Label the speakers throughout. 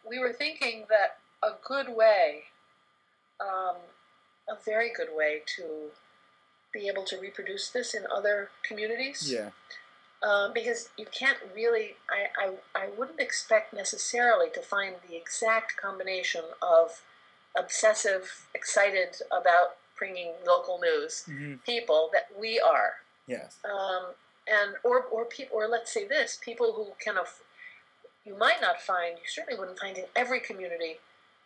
Speaker 1: we were thinking that a good way, um, a very good way to be able to reproduce this in other communities.
Speaker 2: Yeah.
Speaker 1: Because you can't really, I wouldn't expect necessarily to find the exact combination of obsessive, excited about bringing local news people that we are.
Speaker 2: Yes.
Speaker 1: And or people, or let's say this, people who you might not find, you certainly wouldn't find in every community.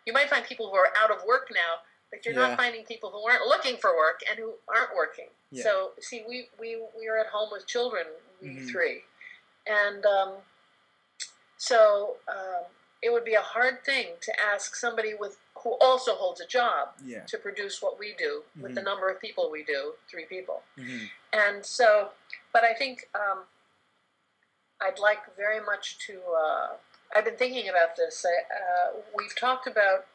Speaker 1: You might find people who are out of work now, but you're not finding people who aren't looking for work and who aren't working. Yeah. So, see, we are at home with children, we three. And so it would be a hard thing to ask somebody who also holds a job to produce what we do with the number of people we do, 3 people. And so, but I think I'd like very much to, I've been thinking about this. We've talked about,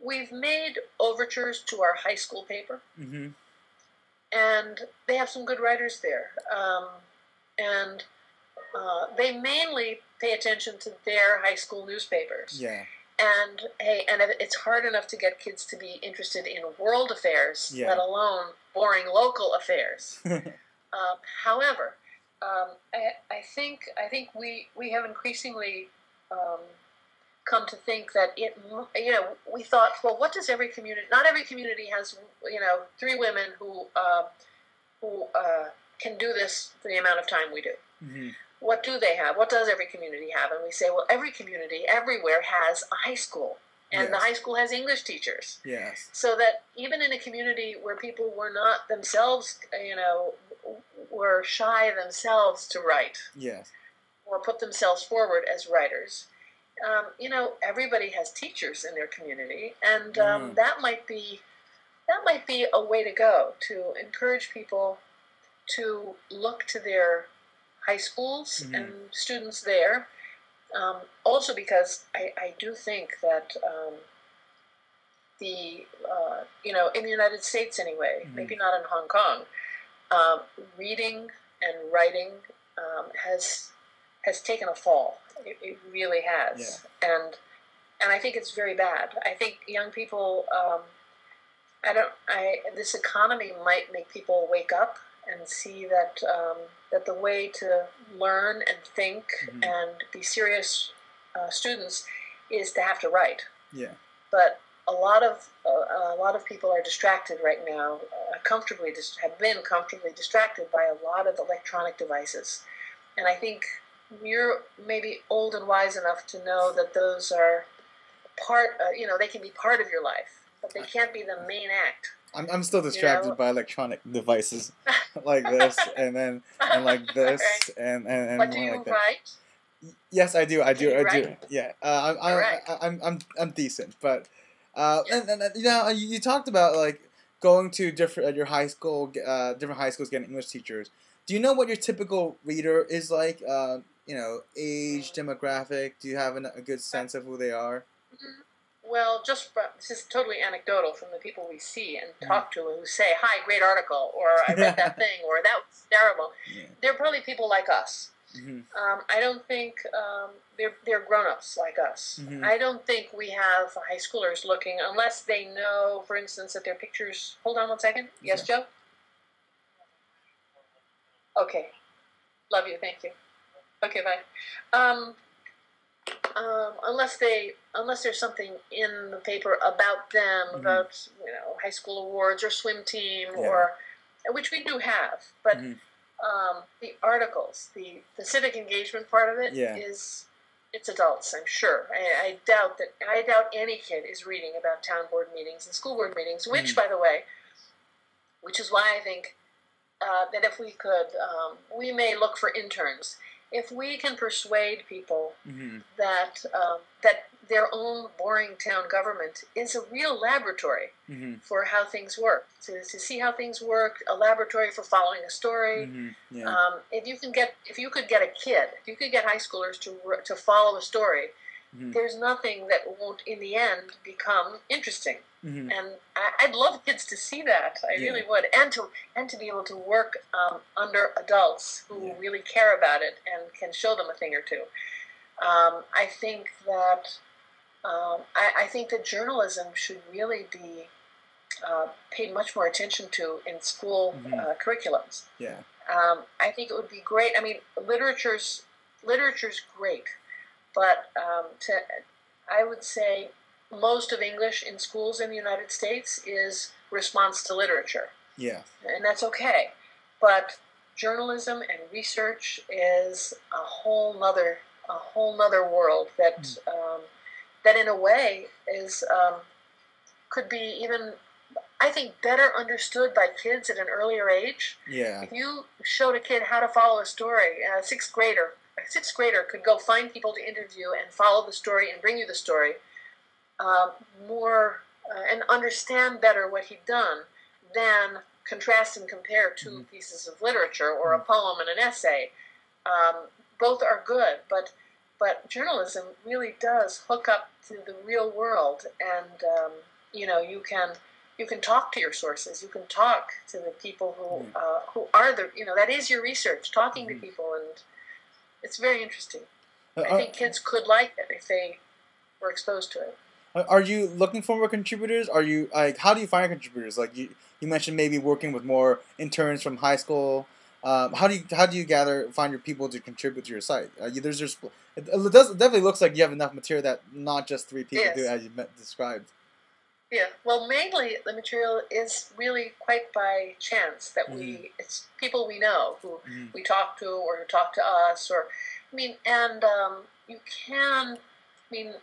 Speaker 1: we've made overtures to our high school paper, and they have some good writers there. And they mainly pay attention to their high school newspapers.
Speaker 2: Yeah.
Speaker 1: And it's hard enough to get kids to be interested in world affairs, let alone boring local affairs. However, I think we have increasingly come to think that we thought, well, what does every community? Not every community has 3 women who can do this for the amount of time we do. What do they have? What does every community have? And we say, well, every community everywhere has a high school, and the high school has English teachers.
Speaker 2: Yes.
Speaker 1: So that even in a community where people were not themselves, were shy themselves to write, or put themselves forward as writers, everybody has teachers in their community, and that might be a way to go, to encourage people to look to their high schools and students there. Also because I do think that in the United States anyway, maybe not in Hong Kong, reading and writing has taken a fall. It really has. And I think it's very bad. I think young people, this economy might make people wake up and see that the way to learn and think and be serious students is to have to write.
Speaker 2: Yeah.
Speaker 1: But a lot of people are distracted right now, have been comfortably distracted by a lot of electronic devices, and I think you're maybe old and wise enough to know that those are part. They can be part of your life, but they can't be the main act.
Speaker 2: I'm still distracted by electronic devices like this and like this and
Speaker 1: But do you
Speaker 2: like that.
Speaker 1: write?
Speaker 2: Yes, I do. I do.
Speaker 1: Write?
Speaker 2: Yeah.
Speaker 1: Right.
Speaker 2: I'm decent, but and you talked about like going to different different high schools, getting English teachers. Do you know what your typical reader is like? Age, demographic. Do you have a good sense of who they are?
Speaker 1: Well, this is totally anecdotal from the people we see and talk to who say, "Hi, great article," or "I read that thing," or "That was terrible." Yeah. They're probably people like us. I don't think they're grown-ups like us. I don't think we have high schoolers looking, unless they know, for instance, that their pictures... Hold on one second. Yes, Joe? Okay. Love you. Thank you. Okay, bye. Unless there's something in the paper about them, about high school awards or swim team, or which we do have, but the articles, the civic engagement part of it it's adults. I'm sure. I doubt any kid is reading about town board meetings and school board meetings, which, by the way, which is why I think that if we could, we may look for interns. If we can persuade people that their own boring town government is a real laboratory for how things work, to see how things work, a laboratory for following a story. If you could get high schoolers to follow a story, there's nothing that won't in the end become interesting. And I'd love kids to see that. I really would, and to be able to work under adults who really care about it and can show them a thing or two. I think that I think that journalism should really be paid much more attention to in school curriculums.
Speaker 2: Yeah.
Speaker 1: I think it would be great. I mean, literature's great, but I would say most of English in schools in the United States is response to literature.
Speaker 2: Yeah.
Speaker 1: And that's okay. But journalism and research is a whole nother world that that in a way is could be even, I think, better understood by kids at an earlier age.
Speaker 2: Yeah.
Speaker 1: If you showed a kid how to follow a story, a sixth grader could go find people to interview and follow the story and bring you the story more and understand better what he'd done than contrast and compare two pieces of literature or a poem and an essay. Both are good, but journalism really does hook up to the real world, and you can talk to your sources. You can talk to the people who are that is your research. Talking to people, and it's very interesting. I think kids could like it if they were exposed to it.
Speaker 2: Are you looking for more contributors? Are you how do you find contributors? Like you mentioned, maybe working with more interns from high school. How do you find your people to contribute to your site? It definitely looks like you have enough material that not just 3 people do, as you described.
Speaker 1: Yeah, well, mainly the material is really quite by chance that it's people we know who we talk to or who talk to us, or you can. I mean,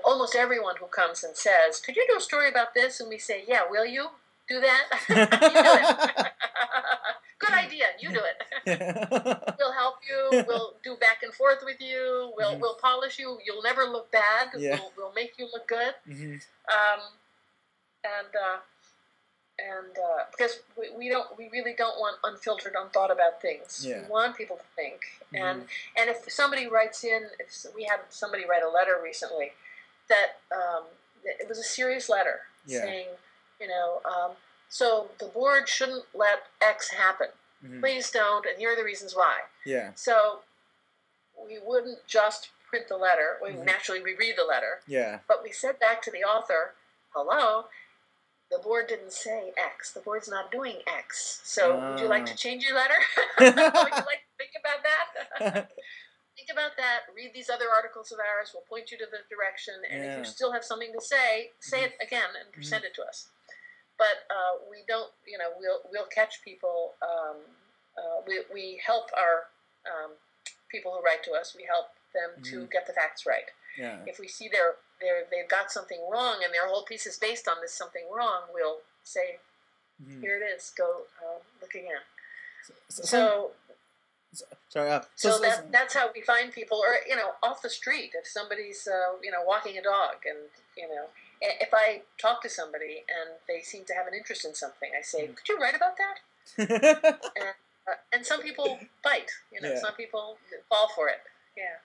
Speaker 1: almost everyone who comes and says, "Could you do a story about this?" and we say, "Yeah, will you do that?" You do it. Good idea. You do it. We'll help you. We'll do back and forth with you. We'll polish you. You'll never look bad.
Speaker 2: Yeah.
Speaker 1: We'll make you look good. Because we really don't want unfiltered, unthought about things.
Speaker 2: Yeah.
Speaker 1: We want people to think. And if somebody writes in, we had somebody write a letter recently that it was a serious letter saying, so the board shouldn't let X happen. Please don't, and here are the reasons why.
Speaker 2: Yeah.
Speaker 1: So we wouldn't just print the letter. Naturally, we read the letter.
Speaker 2: Yeah.
Speaker 1: But we said back to the author, hello, the board didn't say X. The board's not doing X. So would you like to change your letter? Would you like to think about that? Think about that. Read these other articles of ours. We'll point you to the direction. And if you still have something to say it again and send it to us. But we don't, we'll catch people. We help our people who write to us. We help them to get the facts right.
Speaker 2: Yeah.
Speaker 1: If we see they've got something wrong and their whole piece is based on this something wrong, we'll say, here it is. Go look again. So that's how we find people, or off the street. If somebody's walking a dog, and if I talk to somebody and they seem to have an interest in something, I say, could you write about that? And some people bite. Some people fall for it. Yeah.